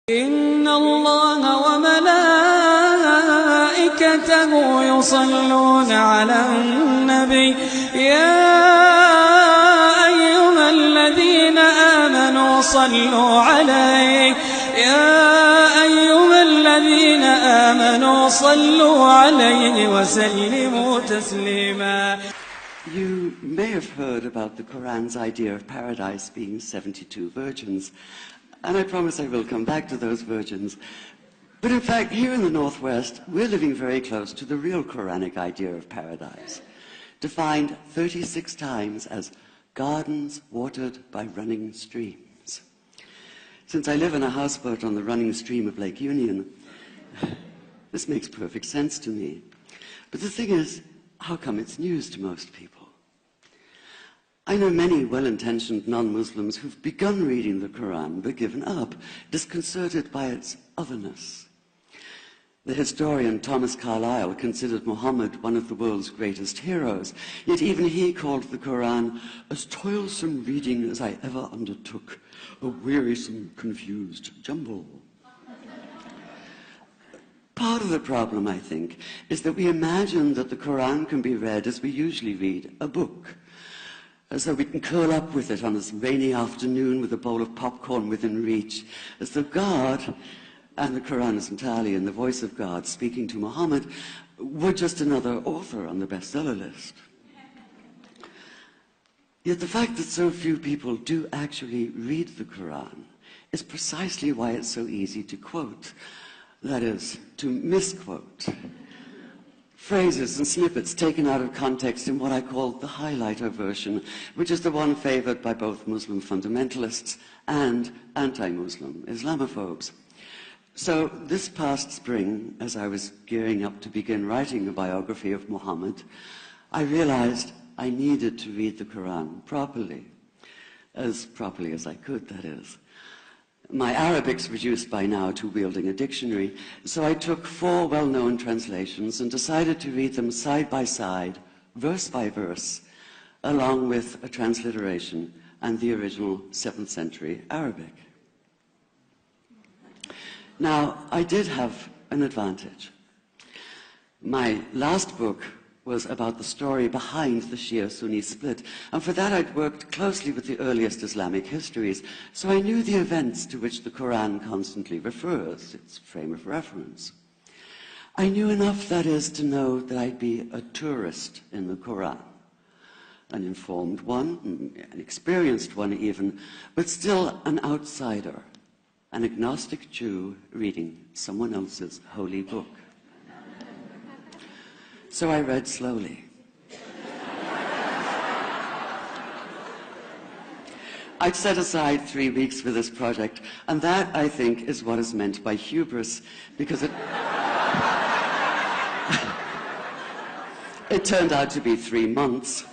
إن الله وملائكته يصلون على النبي يا أيها الذين آمنوا صلوا عليه وسلموا تسليما. You may have heard about the Quran's idea of paradise being 72 virgins, and I promise I will come back to those virgins. But in fact, here in the Northwest, we're living very close to the real Quranic idea of paradise, defined 36 times as gardens watered by running streams. Since I live in a houseboat on the running stream of Lake Union, this makes perfect sense to me. But the thing is, how come it's news to most people? I know many well-intentioned non-Muslims who've begun reading the Quran but given up, disconcerted by its otherness. The historian Thomas Carlyle considered Muhammad one of the world's greatest heroes, yet even he called the Quran as toilsome reading as I ever undertook, a wearisome, confused jumble. Part of the problem, I think, is that we imagine that the Quran can be read as we usually read a book, as though we can curl up with it on this rainy afternoon with a bowl of popcorn within reach, as though God, and the Quran is entirely in the voice of God speaking to Muhammad, were just another author on the bestseller list. Yet the fact that so few people do actually read the Quran is precisely why it's so easy to quote, that is, to misquote. Phrases and snippets taken out of context in what I call the highlighter version, which is the one favored by both Muslim fundamentalists and anti-Muslim Islamophobes. So this past spring, as I was gearing up to begin writing a biography of Muhammad, I realized I needed to read the Quran properly as I could, that is. My Arabic's reduced by now to wielding a dictionary, so I took 4 well-known translations and decided to read them side by side, verse by verse, along with a transliteration and the original 7th century Arabic. Now, I did have an advantage. My last book was about the story behind the Shia-Sunni split, and for that I'd worked closely with the earliest Islamic histories, so I knew the events to which the Quran constantly refers, its frame of reference. I knew enough, that is, to know that I'd be a tourist in the Quran, an informed one, an experienced one even, but still an outsider, an agnostic Jew reading someone else's holy book. So I read slowly. I'd set aside 3 weeks for this project, and that, I think, is what is meant by hubris, because it turned out to be 3 months.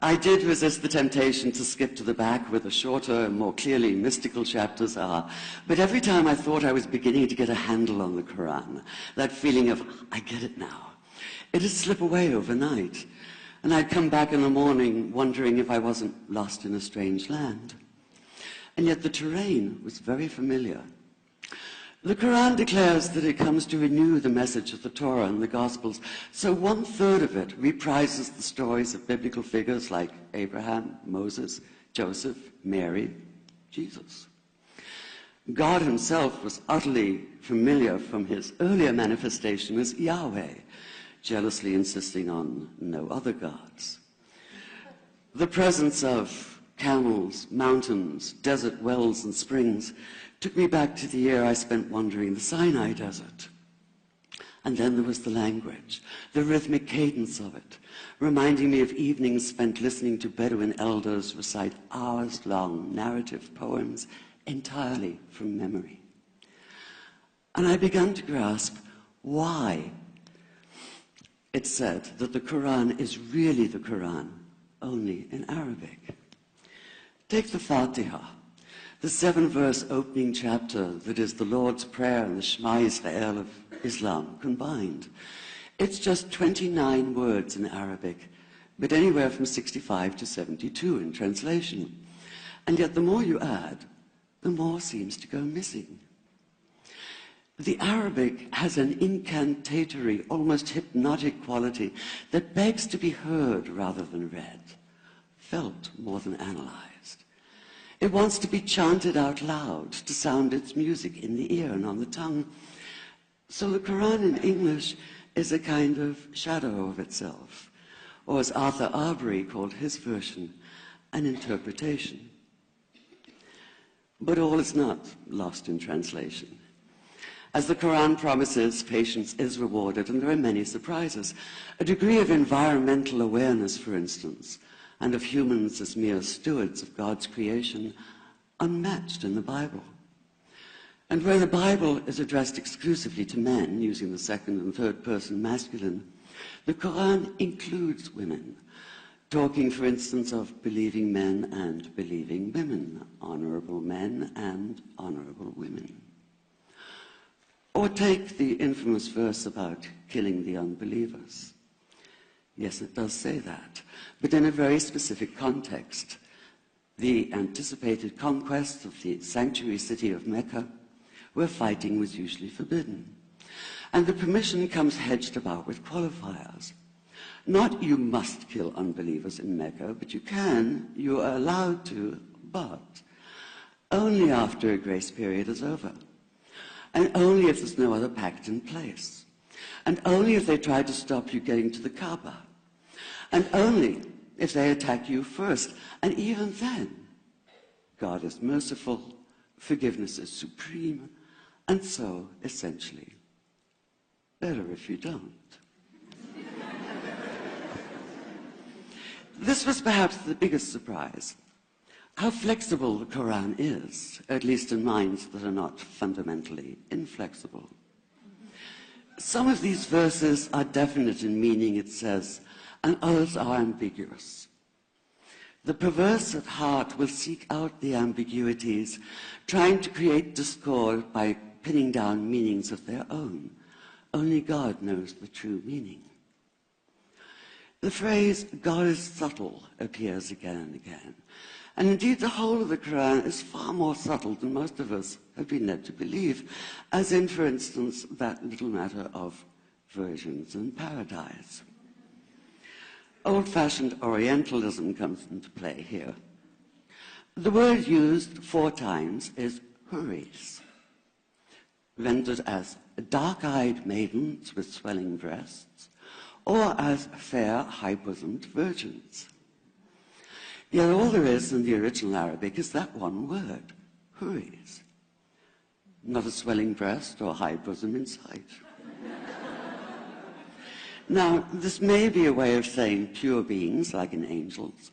I did resist the temptation to skip to the back where the shorter, more clearly mystical chapters are, but every time I thought I was beginning to get a handle on the Quran, that feeling of, I get it now, it'd slip away overnight, and I'd come back in the morning wondering if I wasn't lost in a strange land. And yet the terrain was very familiar. The Quran declares that it comes to renew the message of the Torah and the Gospels, so 1/3 of it reprises the stories of biblical figures like Abraham, Moses, Joseph, Mary, Jesus. God himself was utterly familiar from his earlier manifestation as Yahweh, jealously insisting on no other gods. The presence of camels, mountains, desert wells and springs took me back to the year I spent wandering the Sinai desert. And then there was the language, the rhythmic cadence of it, reminding me of evenings spent listening to Bedouin elders recite hours-long narrative poems entirely from memory. And I began to grasp why it's said that the Quran is really the Quran, only in Arabic. Take the Fatiha, the 7-verse opening chapter that is the Lord's Prayer and the Shema Israel of Islam combined. It's just 29 words in Arabic, but anywhere from 65 to 72 in translation. And yet the more you add, the more seems to go missing. The Arabic has an incantatory, almost hypnotic quality that begs to be heard rather than read, felt more than analyzed. It wants to be chanted out loud, to sound its music in the ear and on the tongue. So the Quran in English is a kind of shadow of itself, or as Arthur Arbery called his version, an interpretation. But all is not lost in translation. As the Quran promises, patience is rewarded, and there are many surprises. A degree of environmental awareness, for instance, and of humans as mere stewards of God's creation, unmatched in the Bible. And where the Bible is addressed exclusively to men, using the second and third person masculine, the Quran includes women, talking, for instance, of believing men and believing women, honorable men and honorable women. Or take the infamous verse about killing the unbelievers. Yes, it does say that, but in a very specific context. The anticipated conquest of the sanctuary city of Mecca, where fighting was usually forbidden. And the permission comes hedged about with qualifiers. Not you must kill unbelievers in Mecca, but you are allowed to, but only after a grace period is over. And only if there's no other pact in place. And only if they try to stop you getting to the Kaaba. And only if they attack you first. And even then, God is merciful, forgiveness is supreme, and so, essentially, better if you don't. This was perhaps the biggest surprise. How flexible the Quran is, at least in minds that are not fundamentally inflexible. Some of these verses are definite in meaning, it says, and others are ambiguous. The perverse at heart will seek out the ambiguities, trying to create discord by pinning down meanings of their own. Only God knows the true meaning. The phrase, God is subtle, appears again and again. And indeed, the whole of the Quran is far more subtle than most of us have been led to believe, as in, for instance, that little matter of virgins and paradise. Old-fashioned Orientalism comes into play here. The word used 4 times is huris, rendered as dark-eyed maidens with swelling breasts, or as fair, high-bosomed virgins. Yet all there is in the original Arabic is that one word, huris. Not a swelling breast or high bosom in sight. Now, this may be a way of saying pure beings, like in angels,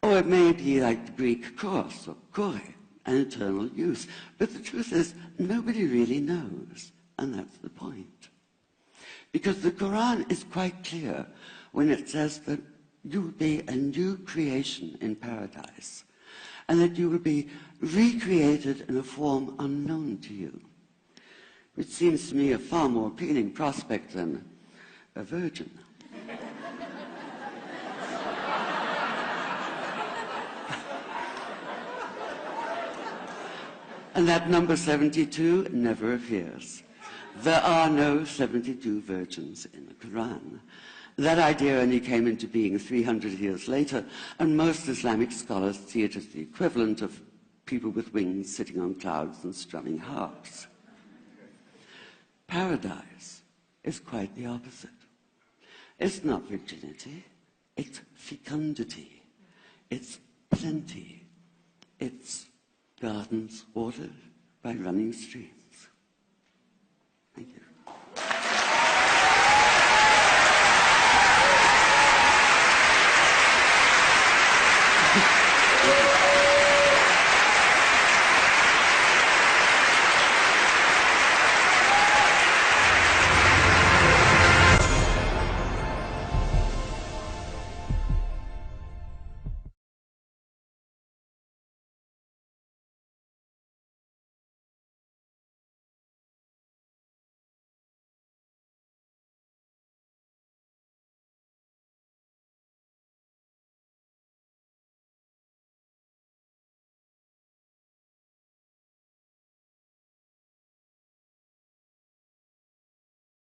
or it may be like the Greek kos or kore, an eternal youth. But the truth is, nobody really knows, and that's the point. Because the Quran is quite clear when it says that you will be a new creation in paradise, and that you will be recreated in a form unknown to you, which seems to me a far more appealing prospect than a virgin. And that number 72 never appears. There are no 72 virgins in the Quran. That idea only came into being 300 years later, and most Islamic scholars see it as the equivalent of people with wings sitting on clouds and strumming harps. Paradise is quite the opposite. It's not virginity, it's fecundity, it's plenty, it's gardens watered by running streams.